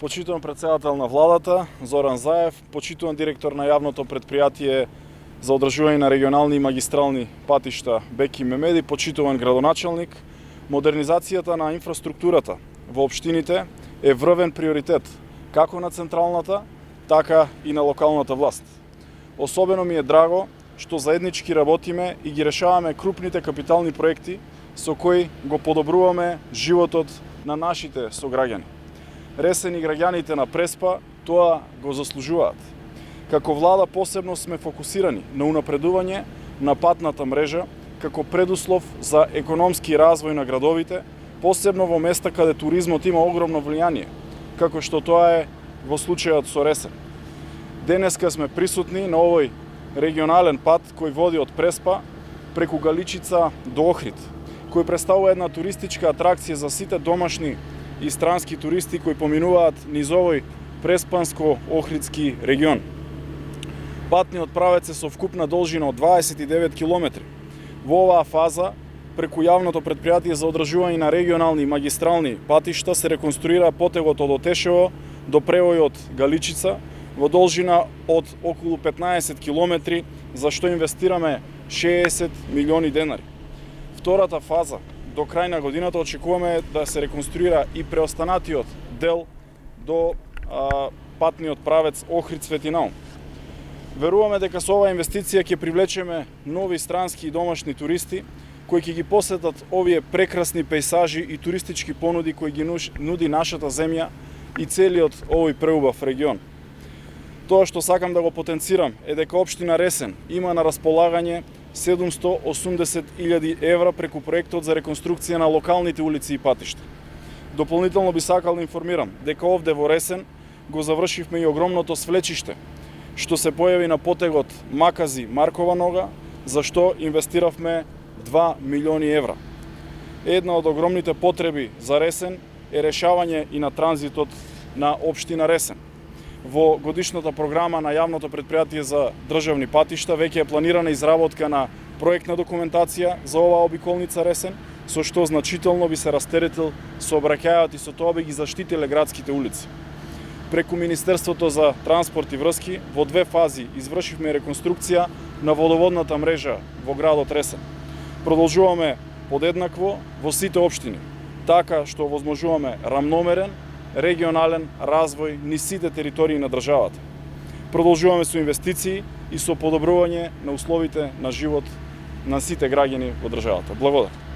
Почитуван председател на владата Зоран Заев, почитуван директор на јавното предпријатие за одржување на регионални и магистрални патишта Беки Мемеди, почитуван градоначалник, модернизацијата на инфраструктурата во општините е врвен приоритет како на централната, така и на локалната власт. Особено ми е драго што заеднички работиме и ги решаваме крупните капитални проекти со кои го подобруваме животот на нашите сограѓани. Ресен и граѓаните на Преспа тоа го заслужуваат. Како влада посебно сме фокусирани на унапредување на патната мрежа како предуслов за економски развој на градовите, посебно во места каде туризмот има огромно влијание, како што тоа е во случајот со Ресен. Денеска сме присутни на овој регионален пат кој води од Преспа преку Галичица до Охрид, кој представува една туристичка атракција за сите домашни и странски туристи кои поминуваат низ овој преспанско-охридски регион. Патниот правец е со вкупна должина од 29 километри. Во оваа фаза, преку јавното предпријатие за одржување на регионални и магистрални патишта се реконструира потегот од Отешево до превојот Галичица во должина од околу 15 километри, за што инвестираме 60 милиони денари. Втората фаза, до крај на годината очекуваме да се реконструира и преостанатиот дел до патниот правец Охрид-Светинаум. Веруваме дека со оваа инвестиција ќе привлечеме нови странски и домашни туристи кои ќе ги посетат овие прекрасни пејсажи и туристички понуди кои ги нуди нашата земја и целиот овој преубав регион. Тоа што сакам да го потенцирам е дека општина Ресен има на располагање 780.000 евра преку проектот за реконструкција на локалните улици и патишта. Дополнително би сакал да информирам дека овде во Ресен го завршивме и огромното свлечиште, што се појави на потегот Макази-Маркова нога, за што инвестиравме 2 милиони евра. Една од огромните потреби за Ресен е решавање и на транзитот на општина Ресен. Во годишната програма на јавното предпријатие за државни патишта веќе е планирана изработка на проектна документација за оваа обиколница Ресен, со што значително би се растеретил сообраќајот и со тоа би ги заштитиле градските улици. Преку Министерството за транспорт и врски во две фази извршивме реконструкција на водоводната мрежа во градот Ресен. Продолжуваме подеднакво во сите општини, така што овозможуваме рамномерен регионален развој низ сите територии на државата. Продолжуваме со инвестиции и со подобрување на условите на живот на сите граѓани во државата. Благодарам.